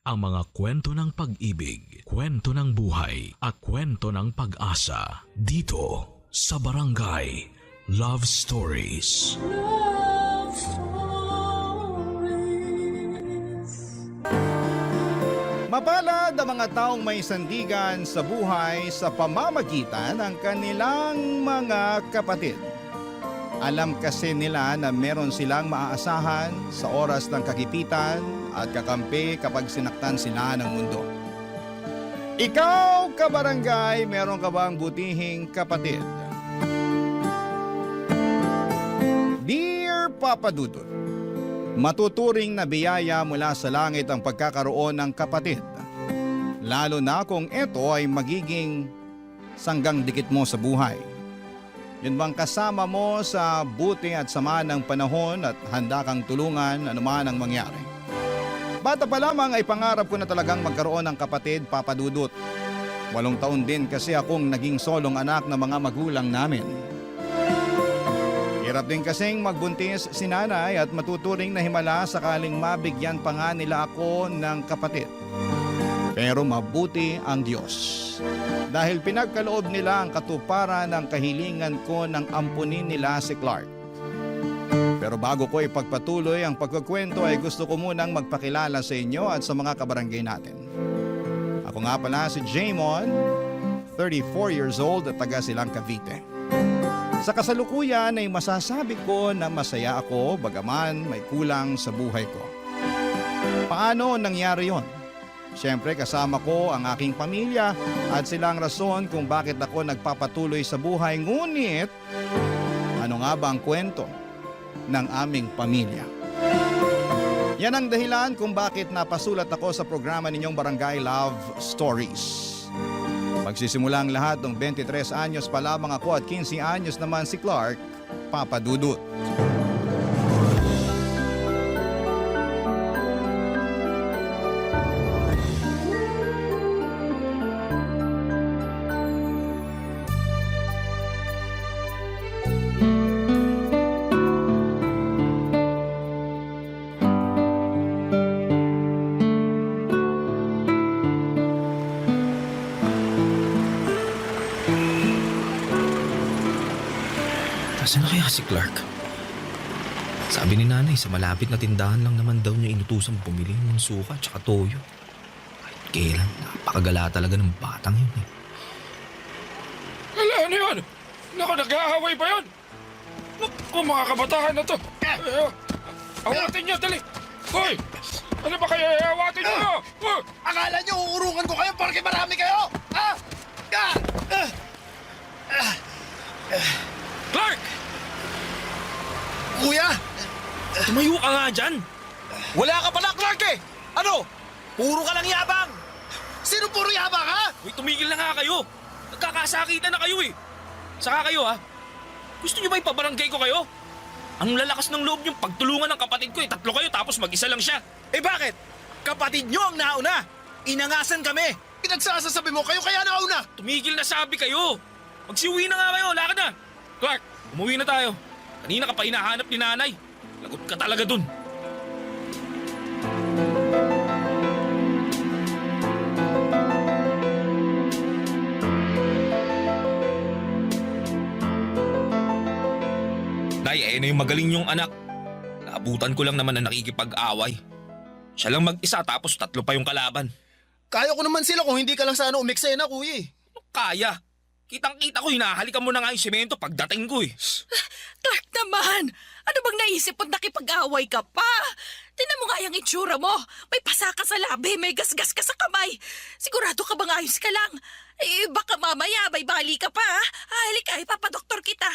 ang mga kwento ng pag-ibig, kwento ng buhay at kwento ng pag-asa dito sa Barangay Love Stories. Love Stories. Mapalad ang mga taong may sandigan sa buhay sa pamamagitan ng kanilang mga kapatid. Alam kasi nila na meron silang maaasahan sa oras ng kagipitan at kakampi kapag sinaktan sila ng mundo. Ikaw, kabarangay, meron ka bang butihing kapatid? Dear Papa Dudut, matuturing na biyaya mula sa langit ang pagkakaroon ng kapatid. Lalo na kung ito ay magiging sanggang dikit mo sa buhay. Yun bang kasama mo sa buti at sama ng panahon at handa kang tulungan anuman ang mangyari. Bata pa lamang ay pangarap ko na talagang magkaroon ng kapatid, Papa Dudut. 8 taon din kasi akong naging solong anak ng mga magulang namin. Hirap din kasing magbuntis si nanay at matuturing na himala sakaling mabigyan pa nga nila ako ng kapatid. Pero mabuti ang Diyos. Dahil pinagkaloob nila ang katuparan ng kahilingan ko ng ampunin nila si Clark. Pero bago ko ipagpatuloy ang pagkukwento ay gusto ko munang magpakilala sa inyo at sa mga kabarangay natin. Ako nga pala si Jaymon, 34 years old at taga Silang Cavite. Sa kasalukuyan ay masasabi ko na masaya ako bagaman may kulang sa buhay ko. Paano nangyari yon? Siyempre kasama ko ang aking pamilya at sila ang rason kung bakit ako nagpapatuloy sa buhay. Ngunit, ano nga ba ang kwento ng aming pamilya? Yan ang dahilan kung bakit napasulat ako sa programa ninyong Barangay Love Stories. Magsisimula ang lahat ng 23 anyos pa lamang ako at 15 anyos naman si Clark, Papa Dudut. Nasaan na kaya si Clark? Sabi ni nanay sa malapit na tindahan lang naman daw niya inutusang bumili ng suka at saka toyo. Kahit kailan, napakagala talaga ng batang yun eh. Wala, ano yun? Naku, nag-aaway ba yun? Naku, mga kabataan na to. Awatin niyo, dali. Hoy! Ano ba kayo awatin niyo? Akala niyo uurungan ko kayo porque marami kayo? Ha? Clark! Kuya! Tumayo ka nga dyan! Wala ka pala, Clark eh! Ano? Puro ka lang yabang! Sino puro yabang, ha? Uy, tumigil na nga kayo! Nagkakasakitan na kayo eh! Saka kayo ha? Gusto niyo ba ipabarangay ko kayo? Ang lalakas ng loob niyong pagtulungan ng kapatid ko eh. 3 kayo tapos mag-isa lang siya. Eh bakit? Kapatid niyo ang nauna! Inangasan kami! Pinagsasasabi mo kayo kaya nauna! Tumigil na sabi kayo! Magsiuwi na nga kayo, lakad na! Clark, umuwi na tayo. Kanina ka pa hinahanap ni nanay. Lagot ka talaga dun. Nay, na yung magaling yung anak. Naabutan ko lang naman na nakikipag-away. Siya lang mag-isa tapos 3 pa yung kalaban. Kaya ko naman sila kung hindi ka lang sana umiksena, kuya. Ano kaya? Kitang-kita ko, hinahalikan mo na nga yung semento pagdating ko eh. Clark naman! Ano bang naisip mo't nakipag-away ka pa? Tingnan mo nga yung itsura mo. May pasa ka sa labi, may gasgas ka sa kamay. Sigurado ka bang ayos ka lang? Eh, baka mamaya may bali ka pa, ha? Halika, ipapadoktor kita.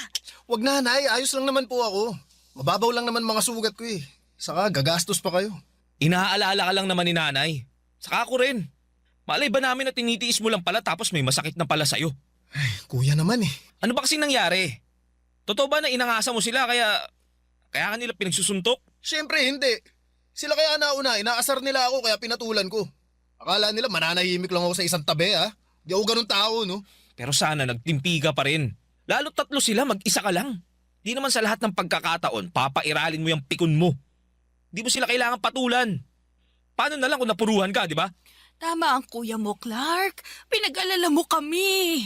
Wag na, Nay. Ayos lang naman po ako. Mababaw lang naman mga sugat ko eh. Saka gagastos pa kayo. Inaalala ka lang naman ni nanay. Saka ako rin. Malay ba namin na tinitiis mo lang pala tapos may masakit na pala sa'yo? Ay, kuya naman eh. Ano ba kasing nangyari? Totoo ba na inangasa mo sila kaya ka nila pinagsusuntok? Siyempre hindi. Sila kaya nauna, inaasar nila ako kaya pinatulan ko. Akala nila mananahimik lang ako sa isang tabi, ha? Di ako ganun tao, no? Pero sana nagtimpi ka pa rin. Lalo 3 sila, mag-isa ka lang. Di naman sa lahat ng pagkakataon, papairalin mo yung pikon mo. Di mo sila kailangan patulan. Paano na lang kung napuruhan ka, di ba? Tama ang kuya mo, Clark. Pinag-alala mo kami.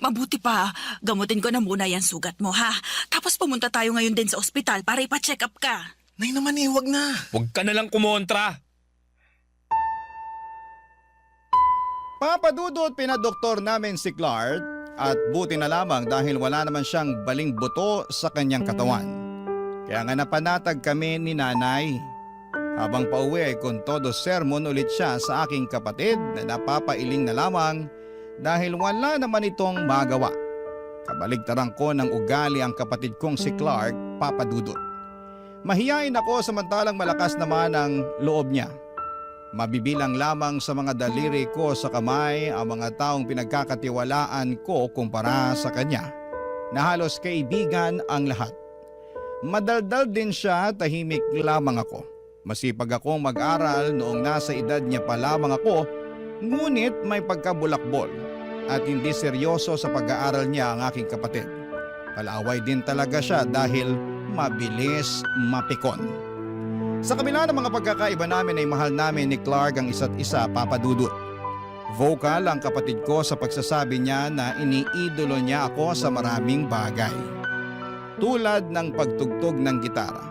Mabuti pa, gamutin ko na muna yan sugat mo, ha? Tapos pumunta tayo ngayon din sa ospital para ipa-check up ka. Nay naman wag na. Huwag ka na lang kumontra. Papadudot pinadoktor namin si Clark at buti na lamang dahil wala naman siyang baling buto sa kanyang katawan. Kaya nga napanatag kami ni nanay. Habang pauwi ay kung todo sermon ulit siya sa aking kapatid na napapailing na lamang dahil wala naman itong magawa. Kabaligtaran ko ng ugali ang kapatid kong si Clark, papadudot. Mahiyain ako samantalang malakas naman ang loob niya. Mabibilang lamang sa mga daliri ko sa kamay ang mga taong pinagkakatiwalaan ko kumpara sa kanya, na halos kaibigan ang lahat. Madaldal din siya, tahimik lamang ako. Masipag akong mag-aral noong nasa edad niya pa lamang ako, ngunit may pagkabulakbol at hindi seryoso sa pag-aaral niya ang aking kapatid. Palaway din talaga siya dahil mabilis mapikon. Sa kabila ng mga pagkakaiba namin ay mahal namin ni Clark ang isa't isa, papadudot. Vocal ang kapatid ko sa pagsasabi niya na iniidolo niya ako sa maraming bagay. Tulad ng pagtugtog ng gitara.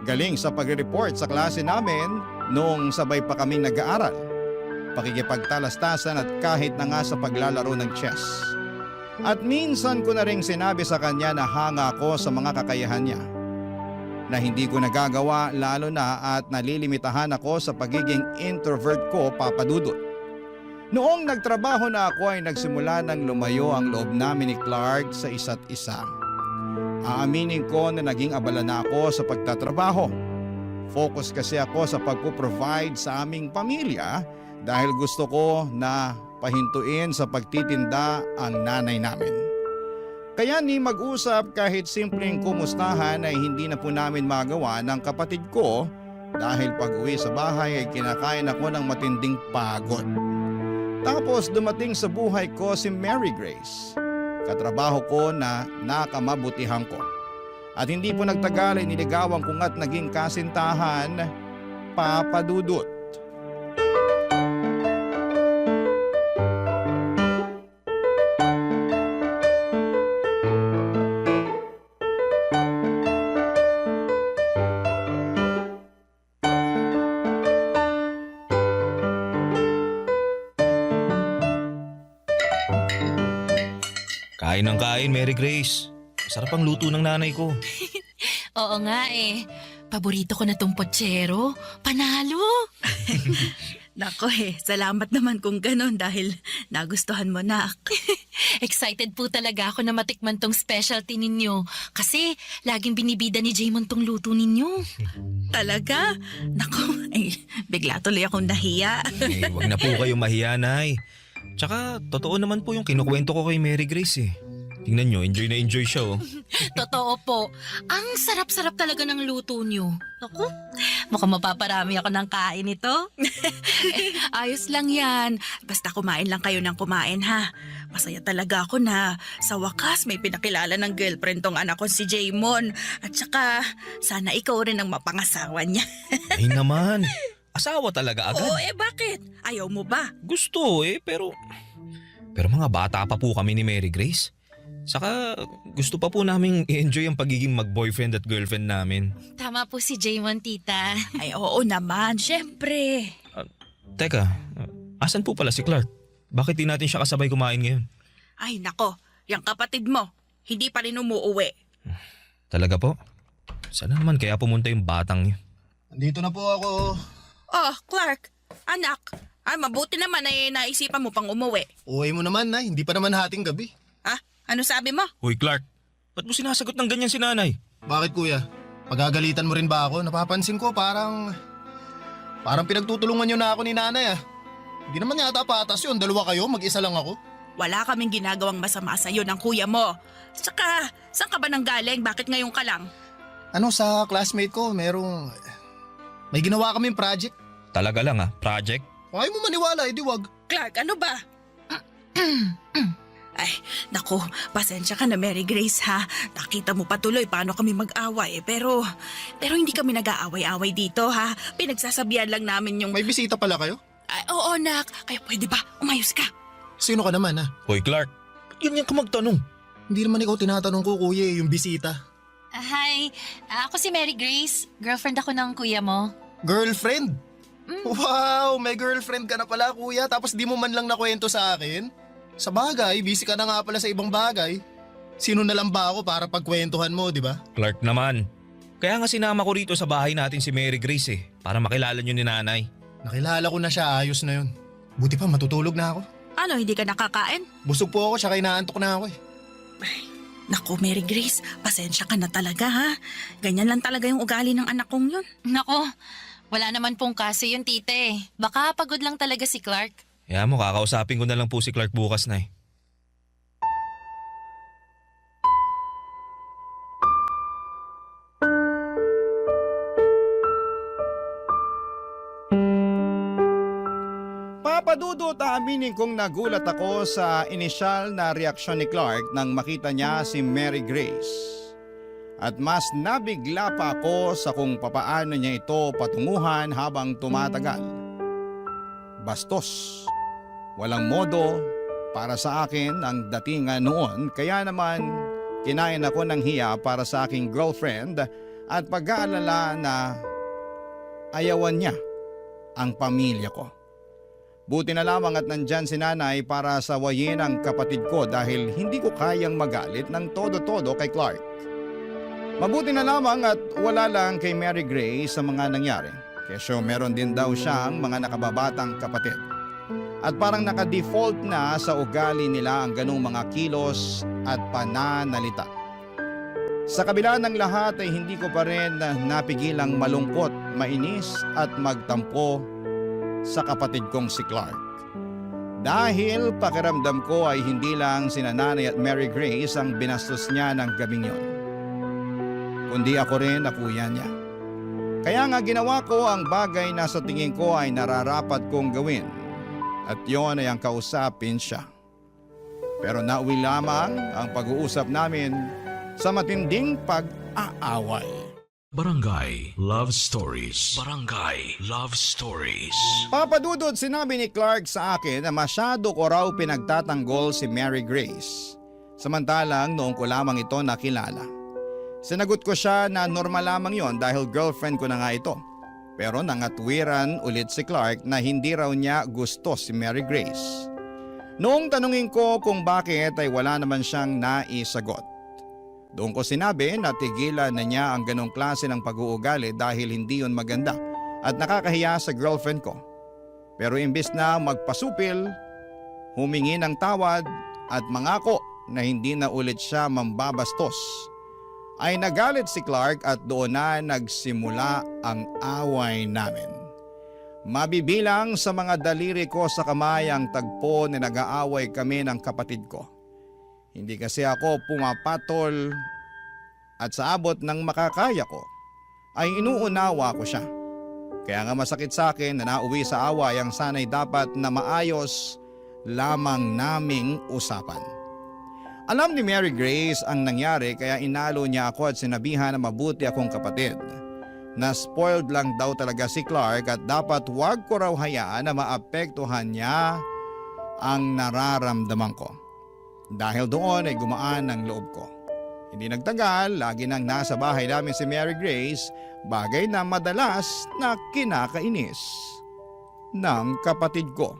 Galing sa pag-report sa klase namin noong sabay pa kaming nag-aaral. Pakikipagtalastasan at kahit na nga sa paglalaro ng chess. At minsan ko na ring sinabi sa kanya na hanga ako sa mga kakayahan niya, na hindi ko nagagawa lalo na at nalilimitahan ako sa pagiging introvert ko, papadudot. Noong nagtrabaho na ako ay nagsimula ng lumayo ang loob namin ni Clark sa isa't isa. Aaminin ko na naging abala na ako sa pagtatrabaho. Focus kasi ako sa pagpo-provide sa aming pamilya dahil gusto ko na pahintuin sa pagtitinda ang nanay namin. Kaya ni mag-usap kahit simpleng kumustahan ay hindi na po namin magawa ng kapatid ko dahil pag-uwi sa bahay ay kinakain ako ng matinding pagod. Tapos dumating sa buhay ko si Mary Grace, katrabaho ko na nakamabutihan ko. At hindi po nagtagal ay niligawan ko nga't naging kasintahan, papadudot. Kain ng kain, Mary Grace. Sarap ang luto ng nanay ko. Oo nga paborito ko na tong pochero. Panalo! Nako salamat naman kung ganon dahil nagustuhan mo na. Excited po talaga ako na matikman tong specialty ninyo. Kasi laging binibida ni Jaymon tong luto ninyo. Talaga? Nako, bigla tuloy akong nahiya. Huwag na po kayong mahiya, Nay. Tsaka, totoo naman po yung kinukwento ko kay Mary Grace. Tingnan nyo, enjoy na enjoy siya. Totoo po. Ang sarap-sarap talaga ng luto nyo. Naku, mukhang mapaparami ako ng kain ito. Ayos lang yan. Basta kumain lang kayo ng kumain, ha? Masaya talaga ako na sa wakas may pinakilala ng girlfriend tong anak ko si Jaymon. At saka, sana ikaw rin ang mapangasawa niya. Ay naman, asawa talaga agad. Oo, bakit? Ayaw mo ba? Gusto pero mga bata pa po kami ni Mary Grace. Saka gusto pa po naming i-enjoy ang pagiging mag-boyfriend at girlfriend namin. Tama po si Jaymon, tita. Ay, oo naman, syempre. Teka, asan po pala si Clark? Bakit di natin siya kasabay kumain ngayon? Ay, nako, yung kapatid mo, hindi pa rin umuuwi. Talaga po? Sana naman kaya pumunta yung batang yun. Andito na po ako. Oh, Clark, anak, mabuti naman ay naisipan mo pang umuwi. Uwi mo naman, Nay. Hindi pa naman hating gabi. Ha? Ano sabi mo? Hoy Clark, ba't mo sinasagot ng ganyan si nanay? Bakit, kuya? Pagagalitan mo rin ba ako? Napapansin ko parang pinagtutulungan niyo na ako ni nanay Hindi naman yata patas yun. Dalawa kayo, mag-isa lang ako. Wala kaming ginagawang masama sa'yo ng kuya mo. Saka, saan ka ba nang galing? Bakit ngayon ka lang? Sa classmate ko, may ginawa kaming project. Talaga lang project? Kung ayaw mo maniwala, edi wag. Clark, ano ba? Ay, naku, pasensya ka na Mary Grace ha. Nakita mo pa tuloy paano kami mag-away. Pero hindi kami nag-aaway-away dito ha. Pinagsasabihan lang namin yung... May bisita pala kayo? Ay, oo, nak. Kaya pwede ba? Umayos ka. Sino ka naman ha? Hoy Clark, ba't ganyan ka magtanong? Hindi naman ikaw tinatanong ko kuya yung bisita. Hi, ako si Mary Grace. Girlfriend ako ng kuya mo. Girlfriend? Wow, may girlfriend ka na pala kuya tapos di mo man lang nakwento sa akin? Sa bagay, busy ka na nga pala sa ibang bagay. Sino na lang ba ako para pagkwentuhan mo, di ba? Clark naman. Kaya nga sinama ko rito sa bahay natin si Mary Grace para makilala niyo ni nanay. Nakilala ko na siya, ayos na yun. Buti pa matutulog na ako. Ano, hindi ka nakakain? Busog po ako, tsaka inaantok na ako eh. Naku, Mary Grace, pasensya ka na talaga ha. Ganyan lang talaga yung ugali ng anak kong yun. Nako, wala naman pong kasi yun, tite. Baka pagod lang talaga si Clark. Kaya mo, kakausapin ko na lang po si Clark bukas na. Papadudot aminin kong nagulat ako sa inisyal na reaksyon ni Clark nang makita niya si Mary Grace. At mas nabigla pa ako sa kung papaano niya ito patunguhan habang tumatagal. Bastos. Walang modo para sa akin ang datingan noon, kaya naman kinain ako ng hiya para sa aking girlfriend at pag-aalala na ayawan niya ang pamilya ko. Buti na lamang at nandyan si nanay para sawayin ang kapatid ko dahil hindi ko kayang magalit ng todo-todo kay Clark. Mabuti na lamang at wala lang kay Mary Grace sa mga nangyari. Kesyo meron din daw siyang mga nakababatang kapatid. At parang naka-default na sa ugali nila ang ganong mga kilos at pananalita. Sa kabila ng lahat ay hindi ko pa rin napigilang malungkot, mainis at magtampo sa kapatid kong si Clark. Dahil pakiramdam ko ay hindi lang sina Nanay at Mary Grace ang binastos niya ng gabing yon, kundi ako rin na kuya niya. Kaya nga ginawa ko ang bagay na sa tingin ko ay nararapat kong gawin. At yon ay ang kausapin siya. Pero nauwi lamang ang pag-uusap namin sa matinding pag-aaway. Barangay Love Stories. Barangay Love Stories. Papadudod sinabi ni Clark sa akin na masyado ko raw pinagtatanggol si Mary Grace. Samantalang noong ko lamang ito nakilala. Sinagot ko siya na normal lamang yon dahil girlfriend ko na nga ito. Pero nangatwiran ulit si Clark na hindi raw niya gusto si Mary Grace. Noong tanungin ko kung bakit ay wala naman siyang naisagot. Doon ko sinabi na tigilan na niya ang ganong klase ng pag-uugali dahil hindi yon maganda at nakakahiya sa girlfriend ko. Pero imbis na magpasupil, humingi ng tawad at mangako na hindi na ulit siya mambabastos, ay nagalit si Clark at doon na nagsimula ang away namin. Mabibilang sa mga daliri ko sa kamay ang tagpo na nag-aaway kami ng kapatid ko. Hindi kasi ako pumapatol at sa abot ng makakaya ko ay inuunawa ko siya. Kaya nga masakit sa akin na nauwi sa away ang sanay dapat na maayos lamang naming usapan. Alam ni Mary Grace ang nangyari kaya inalo niya ako at sinabihan na mabuti akong kapatid. Na spoiled lang daw talaga si Clark at dapat wag ko raw hayaan na maapektuhan niya ang nararamdaman ko. Dahil doon ay gumaan ang loob ko. Hindi nagtagal, lagi nang nasa bahay namin si Mary Grace, bagay na madalas na kinakainis ng kapatid ko.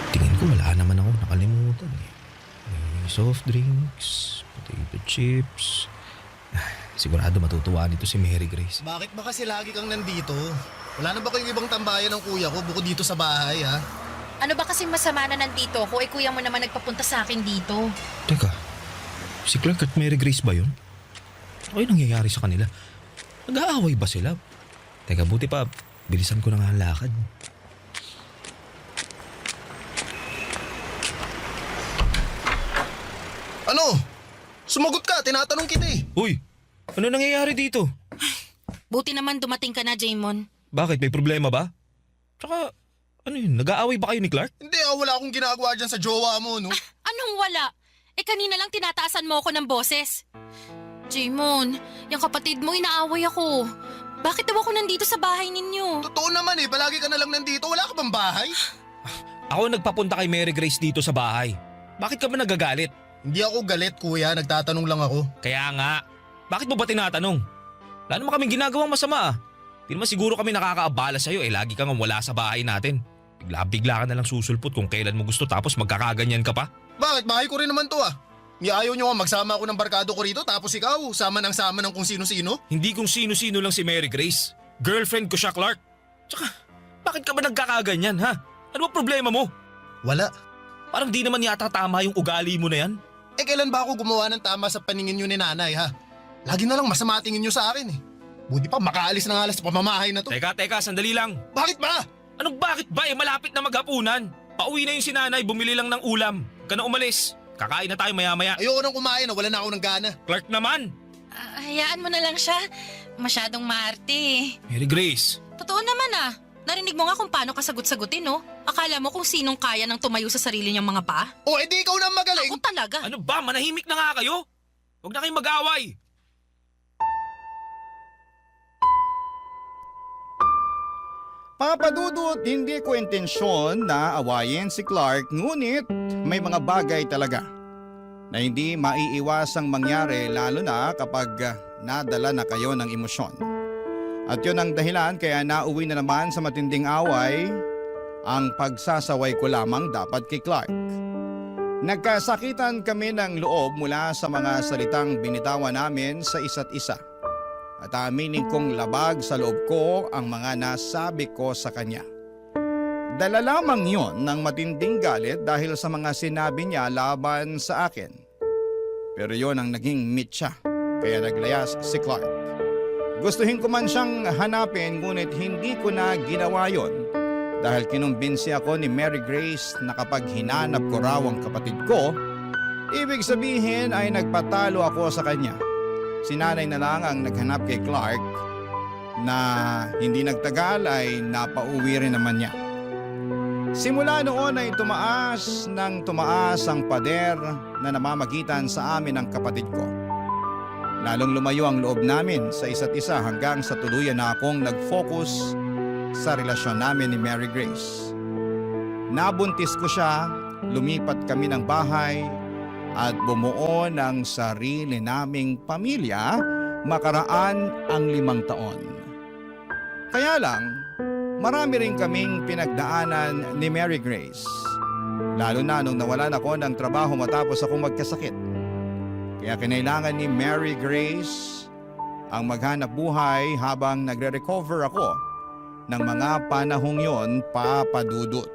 Tingin ko wala naman ako nakalimutan eh. May soft drinks, potato chips. Sigurado matutuwa nito si Mary Grace. Bakit ba kasi lagi kang nandito? Wala na ba kayong ibang tambayan ng kuya ko bukod dito sa bahay ha? Ano ba kasing masama na nandito ako? Eh kuya mo naman nagpapunta sa akin dito. Teka, si Clark at Mary Grace ba yun? Ano kayo nangyayari sa kanila? Nag-aaway ba sila? Teka, buti pa, bilisan ko na nga ang lakad. Ano? Sumagot ka, tinatanong kita eh. Uy, ano nangyayari dito? Buti naman dumating ka na, Jaymon. Bakit? May problema ba? Tsaka, ano yun? Nag-aaway ba kayo ni Clark? Hindi, wala akong ginagawa dyan sa jowa mo, no? Anong wala? Kanina lang tinataasan mo ako ng boses. Jaymon, yung kapatid mo inaaway ako. Bakit daw ako nandito sa bahay ninyo? Totoo naman eh, palagi ka na lang nandito. Wala ka bang bahay? Ako nagpapunta kay Mary Grace dito sa bahay. Bakit ka ba nagagalit? Hindi ako galit, kuya. Nagtatanong lang ako. Kaya nga, bakit mo ba tinatanong? Wala naman kaming ginagawang masama ah. Di naman siguro kami nakakaabala sa'yo lagi kang wala sa bahay natin. Bigla-bigla ka nalang susulpot kung kailan mo gusto tapos magkakaganyan ka pa. Bakit? Bahay ko rin naman to ah. Ni ayaw nyo nga magsama ako ng barkado ko rito tapos ikaw, sama ng kung sino-sino? Hindi kung sino-sino lang si Mary Grace. Girlfriend ko siya, Clark. Tsaka, bakit ka ba nagkakaganyan ha? Ano ba problema mo? Wala. Parang di naman yata tama yung ugali mo na yan. Kailan ba ako gumawa ng tama sa paningin nyo ni nanay ha? Lagi na lang masama tingin nyo sa akin eh. Buti pa makaalis na nga lang sa pamamahay na to. Teka, sandali lang. Bakit ba? Anong bakit ba malapit na maghapunan? Pauwi na yung sinanay, bumili lang ng ulam. Ka na umalis. Kakain na tayo maya-maya. Ayoko nang kumain na wala na ako ng gana. Clark naman. Hayaan mo na lang siya. Masyadong maarte. Mary Grace. Totoo naman ah. Narinig mo nga kung paano ka sagot-sagutin, no? Akala mo kung sinong kaya nang tumayo sa sarili niyang mga paa? O edi ikaw na magaling. Ako talaga. Ano ba? Manahimik na nga kayo. Huwag na kayong mag-away. Papadudot, hindi ko intensyon na awayin si Clark, ngunit may mga bagay talaga na hindi maiiwasang mangyari lalo na kapag nadala na kayo ng emosyon. At yun ang dahilan kaya nauwi na naman sa matinding away ang pagsasaway ko lamang dapat kay Clark. Nagkasakitan kami ng loob mula sa mga salitang binitawan namin sa isa't isa. At aminin kong labag sa loob ko ang mga nasabi ko sa kanya. Dala lamang yon ng matinding galit dahil sa mga sinabi niya laban sa akin. Pero yon ang naging mitya, kaya naglayas si Clark. Gustuhin ko man siyang hanapin ngunit hindi ko na ginawa yon dahil kinumbinsi ako ni Mary Grace na kapag hinanap ko raw ang kapatid ko, ibig sabihin ay nagpatalo ako sa kanya. Si nanay na lang ang naghanap kay Clark na hindi nagtagal ay napauwi rin naman niya. Simula noon ay tumaas ang pader na namamagitan sa amin ng kapatid ko. Lalong lumayo ang loob namin sa isa't isa hanggang sa tuluyan na akong nag-focus sa relasyon namin ni Mary Grace. Nabuntis ko siya, lumipat kami ng bahay at bumuo ng sarili naming pamilya makaraan ang 5 taon. Kaya lang, marami rin kaming pinagdaanan ni Mary Grace. Lalo na nung nawalan ako ng trabaho matapos akong magkasakit. Kaya kinailangan ni Mary Grace ang maghanap buhay habang nagre-recover ako ng mga panahong yon, papadudot.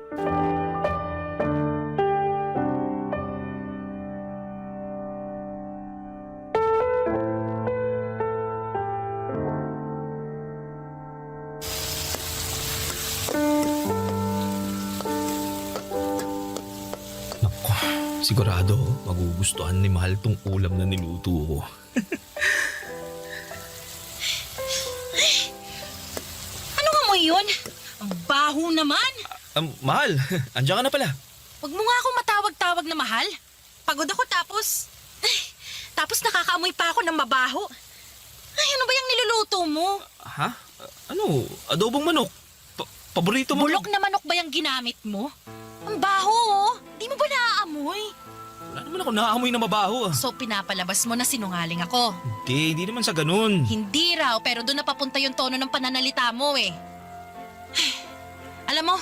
Sigurado, magugustuhan ni Mahal tong ulam na niluto ko. Ano nga mo yun? Ang baho naman. Mahal, andiyan ka na pala. Huwag mo nga akong matawag-tawag na mahal. Pagod ako tapos nakakaamoy pa ako ng mabaho. Ay, ano ba yung niluluto mo? Ha? Ano? Adobong manok? Paborito mo? Bulok na manok ba yung ginamit mo? Ang baho oh. Di mo ba naaamoy? Wala naman ako naaamoy na mabaho. So pinapalabas mo na sinungaling ako. Hindi naman sa ganun. Hindi raw, pero doon napapunta yung tono ng pananalita mo eh. Alam mo,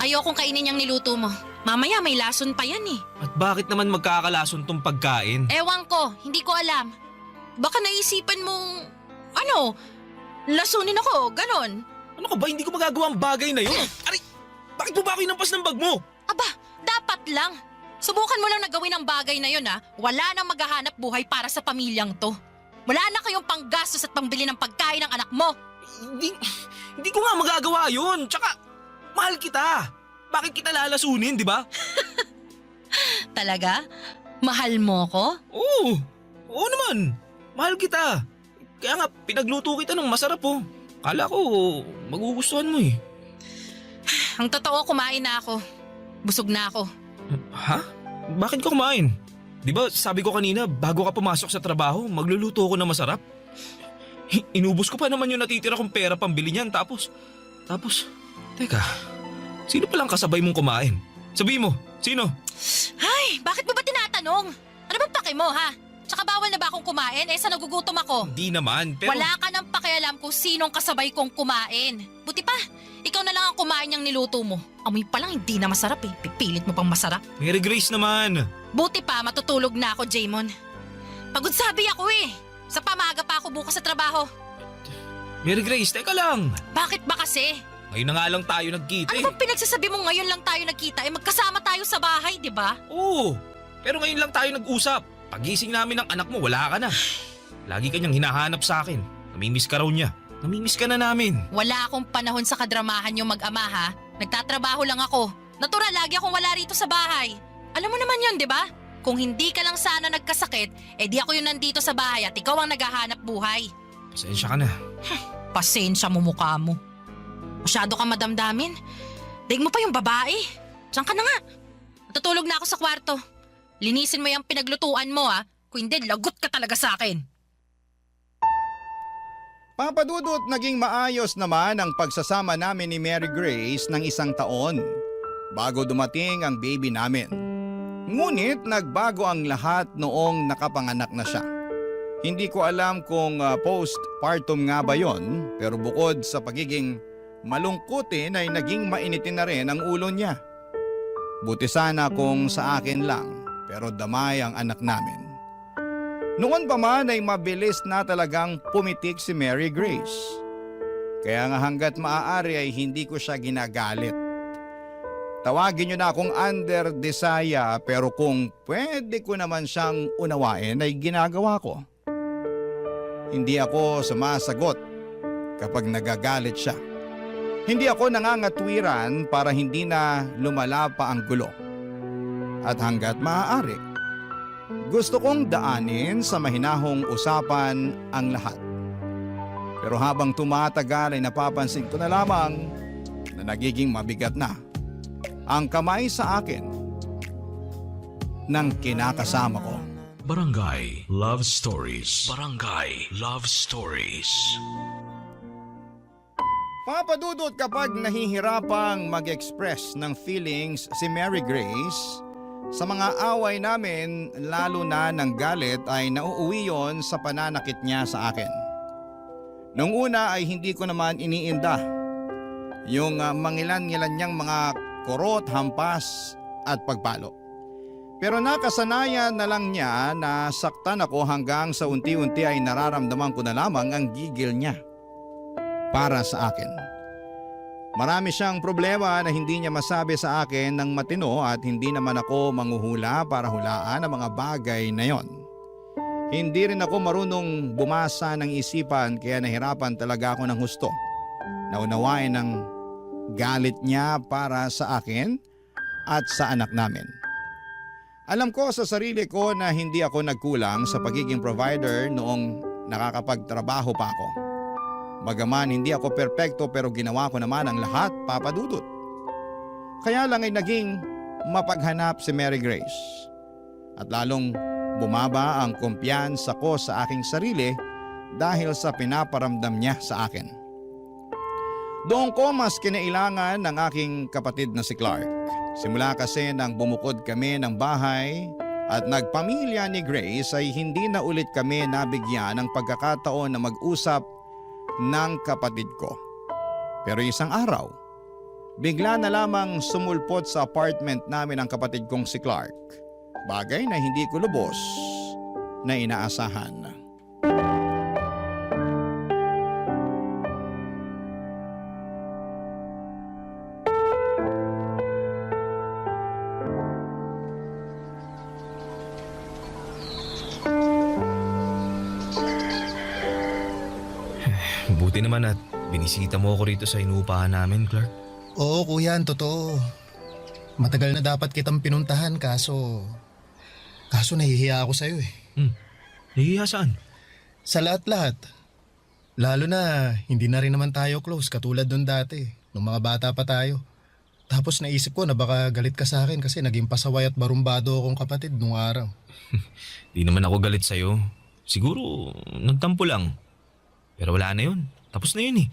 ayokong kainin yung niluto mo. Mamaya may lason pa yan eh. At bakit naman magkakalason tong pagkain? Ewan ko, hindi ko alam. Baka naisipan mong, lasunin ako, ganon. Ano ka ba? Hindi ko magagawa ang bagay na yun. Aray! Bakit mo ba ako inampas ng bag mo? Aba, dapat lang. Subukan mo lang na gawin ang bagay na yun ha. Wala nang maghahanap buhay para sa pamilyang to. Wala na kayong panggastos at pangbili ng pagkain ng anak mo. Hindi ko nga magagawa yun. Tsaka, mahal kita. Bakit kita lalasunin, di ba? Talaga? Mahal mo ko? Oo! Oo naman! Mahal kita! Kaya nga, pinagluto kita ng masarap oh. Kala ko, magugustuhan mo eh. Ang totoo, kumain na ako. Busog na ako. Ha? Bakit ka kumain? Di ba sabi ko kanina, bago ka pumasok sa trabaho, magluluto ako ng masarap? Inubos ko pa naman yung natitira kong pera pambili niyan tapos, teka, sino palang kasabay mong kumain? Sabihin mo, sino? Ay, bakit mo ba tinatanong? Ano ba pake mo, ha? Tsaka bawal na ba akong kumain? Sa nagugutom ako. Hindi naman, pero... Wala ka nang pakialam kung sinong kasabay kong kumain. Buti pa, ikaw na lang ang kumain niyang niluto mo. Amoy pa lang hindi na masarap eh. Pipilit mo pang masarap. Mary Grace naman. Buti pa, matutulog na ako, Jaymon. Pagod sabi ako eh. Sa pamaga pa ako bukas sa trabaho. Mary Grace, teka lang. Bakit ba kasi? Ngayon na nga lang tayo nagkita Ano bang pinagsasabi mo ngayon lang tayo nagkita? Magkasama tayo sa bahay, di ba? Oo, pero ngayon lang tayo nag-usap. Pagising namin ng anak mo, wala ka na. Lagi kanyang hinahanap sa akin. Namimiss ka raw niya. Namimiss ka na namin. Wala akong panahon sa kadramahan yung mag-ama, ha? Nagtatrabaho lang ako. Natural, lagi akong wala rito sa bahay. Alam mo naman yun, di ba? Kung hindi ka lang sana nagkasakit, di ako yung nandito sa bahay at ikaw ang naghahanap buhay. Pasensya ka na. Pasensya mo mukha mo. Masyado kang madamdamin. Daig mo pa yung babae. Diyan ka na nga. Natutulog na ako sa kwarto. Linisin mo yung pinaglutuan mo, ha? Kung hindi, lagot ka talaga sa akin. Papadudot, naging maayos naman ang pagsasama namin ni Mary Grace ng 1 taon bago dumating ang baby namin. Ngunit nagbago ang lahat noong nakapanganak na siya. Hindi ko alam kung postpartum nga ba yon, pero bukod sa pagiging malungkutin ay naging mainitin na rin ang ulo niya. Buti sana kung sa akin lang, pero damay ang anak namin. Noon pa man ay mabilis na talagang pumitik si Mary Grace. Kaya nga hanggat maaari ay hindi ko siya ginagalit. Tawagin niyo na akong under desaya, pero kung pwede ko naman siyang unawain ay ginagawa ko. Hindi ako sumasagot kapag nagagalit siya. Hindi ako nangangatwiran para hindi na lumala pa ang gulo. At hanggat maaari, gusto kong daanin sa mahinahong usapan ang lahat. Pero habang tumatagal ay napapansin ko na lamang na nagiging mabigat na ang kamay sa akin ng kinakasama ko. Barangay Love Stories. Barangay Love Stories. Papadudot, kapag nahihirapang mag-express ng feelings si Mary Grace, sa mga away namin, lalo na ng galit, ay nauuwi yon sa pananakit niya sa akin. Nung una ay hindi ko naman iniinda yung mangilan-ngilan niyang mga kurot, hampas at pagpalo. Pero nakasanayan na lang niya na saktan ako hanggang sa unti-unti ay nararamdaman ko na lamang ang gigil niya para sa akin. Marami siyang problema na hindi niya masabi sa akin ng matino at hindi naman ako manghuhula para hulaan ang mga bagay na yon. Hindi rin ako marunong bumasa ng isipan kaya nahirapan talaga ako ng husto. Naunawain ang galit niya para sa akin at sa anak namin. Alam ko sa sarili ko na hindi ako nagkulang sa pagiging provider noong nakakapagtrabaho pa ako. Bagaman hindi ako perpekto pero ginawa ko naman ang lahat, papadudot. Kaya lang ay naging mapaghanap si Mary Grace. At lalong bumaba ang kumpiyansa ko sa aking sarili dahil sa pinaparamdam niya sa akin. Doon ko mas kinailangan ng aking kapatid na si Clark. Simula kasi nang bumukod kami ng bahay at nagpamilya ni Grace ay hindi na ulit kami nabigyan ng pagkakataon na mag-usap ng kapatid ko. Pero isang araw, bigla na lamang sumulpot sa apartment namin ang kapatid kong si Clark. Bagay na hindi ko lubos na inaasahan. Buti naman at binisita mo ako rito sa inuupahan namin, Clark. Oo kuya, totoo. Matagal na dapat kitang pinuntahan kaso Kaso nahihiya ako sa'yo eh. Nahihiya saan? Sa lahat-lahat. Lalo na hindi na rin naman tayo close katulad nung dati. Nung mga bata pa tayo. Tapos naisip ko na baka galit ka sa akin kasi naging pasaway at barumbado akong kapatid nung araw. Di naman ako galit sa'yo. Siguro, nagtampo lang. Pero wala na yun. Tapos na yun eh.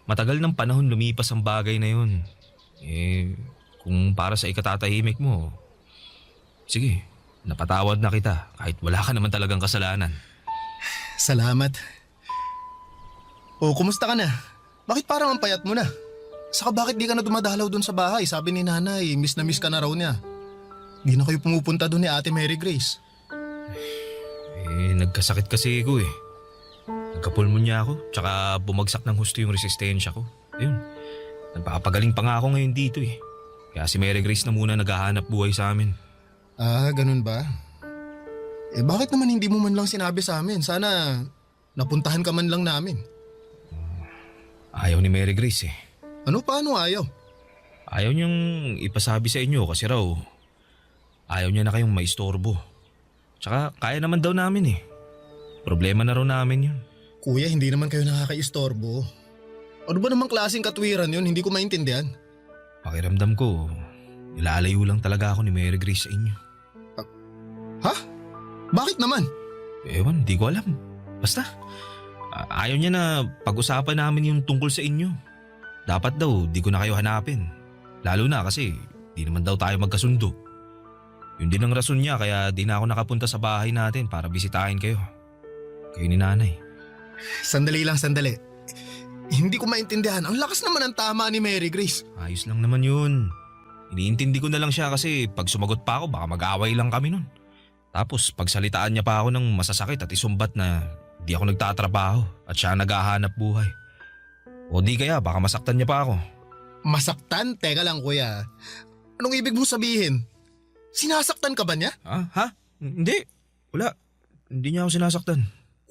Matagal ng panahon lumipas ang bagay na yun. Kung para sa ikatatahimik mo, sige, napatawad na kita kahit wala ka naman talagang kasalanan. Salamat. Kumusta ka na? Bakit parang ang payat mo na? Saka bakit di ka na dumadalaw dun sa bahay? Sabi ni nanay, miss na miss ka na raw niya. Di na kayo pumupunta dun ni Ate Mary Grace. Nagkasakit kasi ako eh. Nagkapulmonya ako, tsaka bumagsak ng husto yung resistensya ko. Ayun, nagpapagaling pa nga ako ngayon dito eh. Kaya si Mary Grace na muna naghahanap buhay sa amin. Ganun ba? Bakit naman hindi mo man lang sinabi sa amin? Sana napuntahan ka man lang namin. Ayaw ni Mary Grace eh. Paano ayaw? Ayaw niyang ipasabi sa inyo kasi raw ayaw niya na kayong maistorbo. Tsaka kaya naman daw namin eh. Problema na raw namin yun. Kuya, hindi naman kayo nakakaistorbo. Ano ba namang klaseng katwiran yun? Hindi ko maintindihan. Pakiramdam ko, ilalayo lang talaga ako ni Mary Grace sa inyo. Ha? Bakit naman? Ewan, di ko alam. Basta, ayaw niya na pag-usapan namin yung tungkol sa inyo. Dapat daw, di ko na kayo hanapin. Lalo na kasi, di naman daw tayo magkasundo. Yun din ang rason niya kaya di na ako nakapunta sa bahay natin para bisitahin kayo. Kayo ni nanay. Sandali lang, sandali. Hindi ko maintindihan. Ang lakas naman ang tama ni Mary Grace. Ayos lang naman yun. Iniintindi ko na lang siya kasi pag sumagot pa ako baka mag-away lang kami nun. Tapos pagsalitaan niya pa ako ng masasakit at isumbat na di ako nagtatrabaho at siya naghahanap buhay. O di kaya baka masaktan niya pa ako. Masaktan? Teka lang kuya. Anong ibig mo sabihin? Sinasaktan ka ba niya? Ha? Hindi. Wala. Hindi niya ako sinasaktan.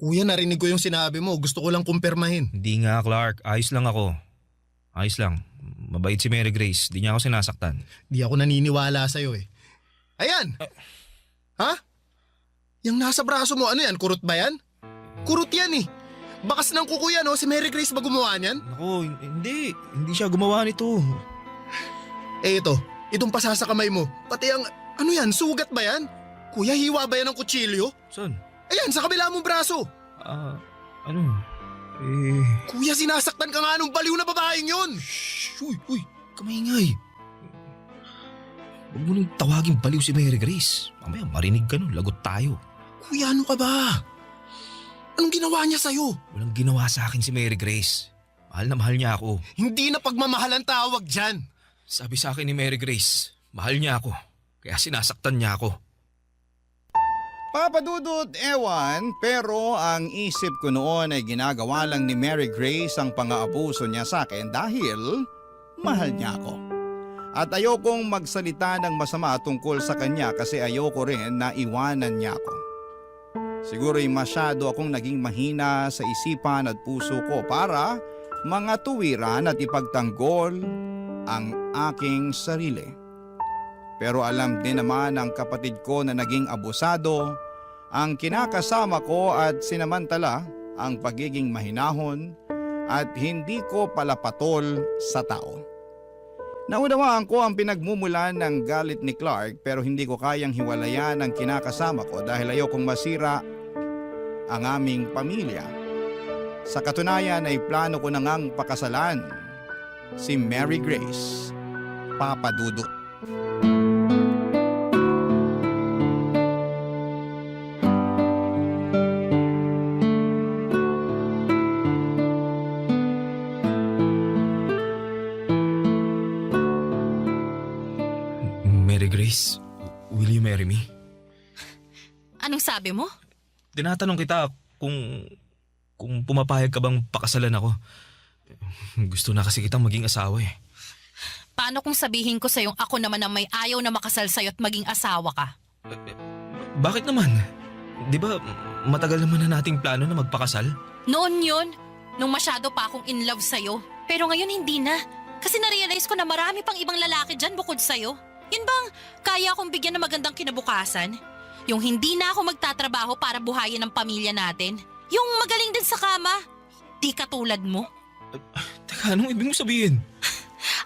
Kuya, narinig ko yung sinabi mo. Gusto ko lang kumpirmahin. Hindi nga, Clark. Ayos lang ako. Ayos lang. Mabait si Mary Grace. Di niya ako sinasaktan. Di ako naniniwala sa'yo eh. Ayan! Ha? Yung nasa braso mo, ano yan? Kurot ba yan? Kurot yan eh. Bakas ng kuko yan, oh. Si Mary Grace ba gumawa niyan? Naku, hindi. Hindi siya gumawa nito. Itong pasa sa kamay mo. Pati ang, ano yan? Sugat ba yan? Kuya, hiwa ba yan ng kutsilyo? Saan? Ayan, sa kabila mong braso. Ano? Kuya, sinasaktan ka nga nung baliw na babaeng yun. Uy, kamaingay. Huwag mo nang tawagin baliw si Mary Grace. Mamaya marinig ka nun, lagot tayo. Kuya, ano ka ba? Anong ginawa niya sa'yo? Walang ginawa sa akin si Mary Grace. Mahal na mahal niya ako. Hindi na pagmamahal ang tawag dyan. Sabi sa akin ni Mary Grace, mahal niya ako. Kaya sinasaktan niya ako. Papadudot, ewan, pero ang isip ko noon ay ginagawa lang ni Mary Grace ang pang-aabuso niya sa akin dahil mahal niya ako. At ayokong magsalita ng masama tungkol sa kanya kasi ayoko rin na iwanan niya ako. Siguro'y masyado akong naging mahina sa isipan at puso ko para mga tuwiran at ipagtanggol ang aking sarili. Pero alam din naman ng kapatid ko na naging abusado ang kinakasama ko at sinamantala ang pagiging mahinahon at hindi ko palapatol sa tao. Naunawaan ko ang pinagmumulan ng galit ni Clark pero hindi ko kayang hiwalayan ang kinakasama ko dahil ayokong masira ang aming pamilya. Sa katunayan ay plano ko na ngang pakasalan si Mary Grace, Papa Dudut. Mary Grace, will you marry me? Anong sabi mo? Tinatanong kita kung pumapayag ka bang pakasalan ako. Gusto na kasi kitang maging asawa eh. Paano kung sabihin ko sa'yong ako naman ang may ayaw na makasal sa'yo at maging asawa ka? Bakit naman? Di ba matagal naman na nating plano na magpakasal? Noon yun, nung masyado pa akong in love sa'yo. Pero ngayon hindi na. Kasi narealize ko na marami pang ibang lalaki dyan bukod sa'yo. Yun bang kaya akong bigyan ng magandang kinabukasan? Yung hindi na ako magtatrabaho para buhayin ang pamilya natin. Yung magaling din sa kama. Di katulad mo. Teka, anong ibig mo sabihin?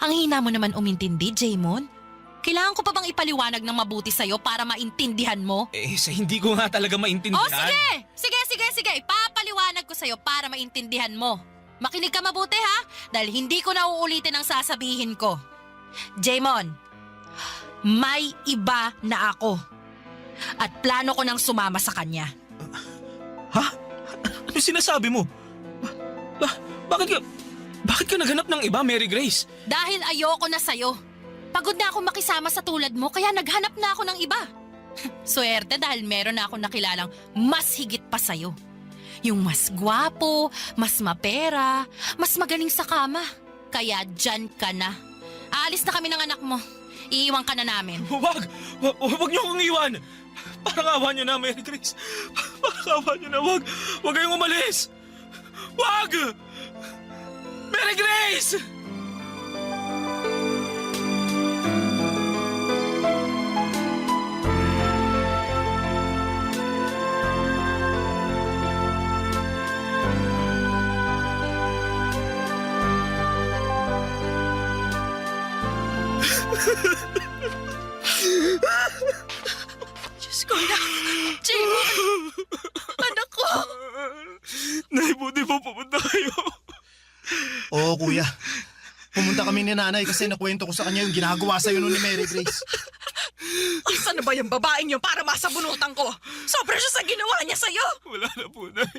Ang hina mo naman umintindi, Jaymon. Kailangan ko pa bang ipaliwanag ng mabuti sa'yo para maintindihan mo? Sa hindi ko nga talaga maintindihan. Oh, sige! Sige. Ipapaliwanag ko sa'yo para maintindihan mo. Makinig ka mabuti ha, dahil hindi ko na uulitin ang sasabihin ko. Jaymon, may iba na ako. At plano ko nang sumama sa kanya. Ha? Ano sinasabi mo? Bakit ka naghanap ng iba, Mary Grace? Dahil ayoko na sa'yo. Pagod na ako makisama sa tulad mo, kaya naghanap na ako ng iba. Swerte dahil meron na ako nakilalang mas higit pa sa'yo. Yung mas gwapo, mas mapera, mas magaling sa kama. Kaya dyan ka na. Aalis na kami ng anak mo. Iiwan ka na namin. Huwag niyo akong iwan. Parang awa niyo na, Mary Grace. Parang awa niyo na, huwag kayong umalis. Huwag! Mary Grace! Diyos ko na. Jaymon! Anak ko! Nay, buti po pumunta kayo. Oo, kuya. Pumunta kami ni nanay kasi nakwento ko sa kanya yung ginagawa sa'yo nun ni Mary Grace. Asan na ba yung babaeng yun para masabunutan ko? Sobra siya sa ginawa niya sa'yo! Wala na po, Nay.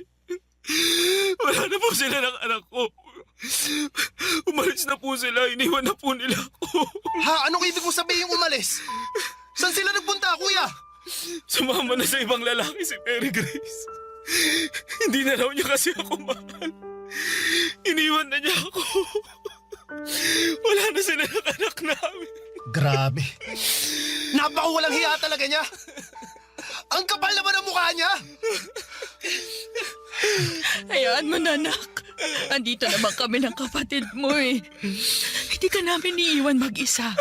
Wala na po sila ng anak ko. Umalis na po sila, iniwan na po nila ako. Ha? Anong ibig mo sabihin umalis? Saan sila nagpunta, kuya? Sumama na sa ibang lalaki si Mary Grace. Hindi na raw niya kasi ako mahal. Iniwan na niya ako. Wala na sila ng anak namin. Grabe. Napakawalang hiya talaga niya. Ang kapal naman ang mukha niya. Hayaan mo na, anak. Andito naman kami ng kapatid mo eh. Hindi ka namin iiwan mag-isa.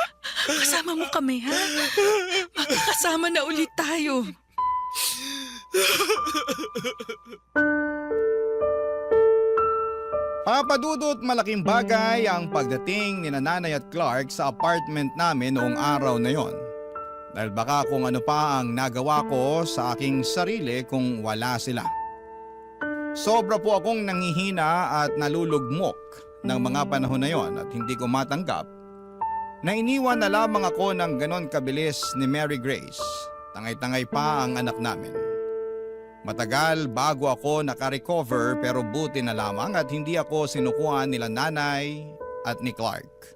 Kasama mo kami, ha? Magkakasama na ulit tayo. Papadudot malaking bagay ang pagdating ni Nanay at Clark sa apartment namin noong araw na yon. Dahil baka kung ano pa ang nagawa ko sa aking sarili kung wala sila. Sobra po akong nanghihina at nalulugmok ng mga panahon na yon at hindi ko matanggap na iniwan na lamang ako ng ganon kabilis ni Mary Grace. Tangay-tangay pa ang anak namin. Matagal bago ako nakarecover pero buti na lamang at hindi ako sinukuhan nila nanay at ni Clark.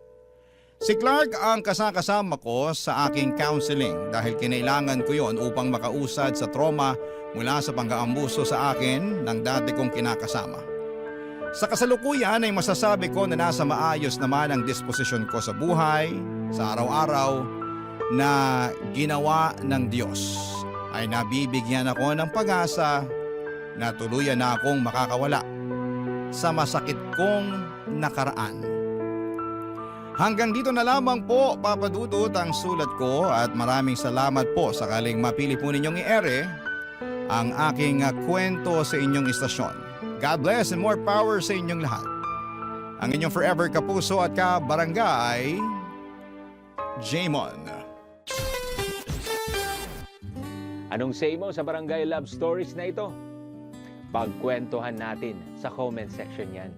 Si Clark ang kasakasama ko sa aking counseling dahil kinailangan ko yon upang makausad sa trauma mula sa pang-aambuso sa akin ng dati kong kinakasama. Sa kasalukuyan ay masasabi ko na nasa maayos naman ang disposisyon ko sa buhay, sa araw-araw na ginawa ng Diyos. Ay nabibigyan ako ng pag-asa na tuluyan na akong makakawala sa masakit kong nakaraan. Hanggang dito na lamang po, Papadudot, ang sulat ko at maraming salamat po sakaling mapili po ninyong i-ere ang aking kwento sa inyong istasyon. God bless and more power sa inyong lahat. Ang inyong forever kapuso at kabarangay, Jaymon. Anong say mo sa Barangay Love Stories na ito? Pagkwentuhan natin sa comment section yan.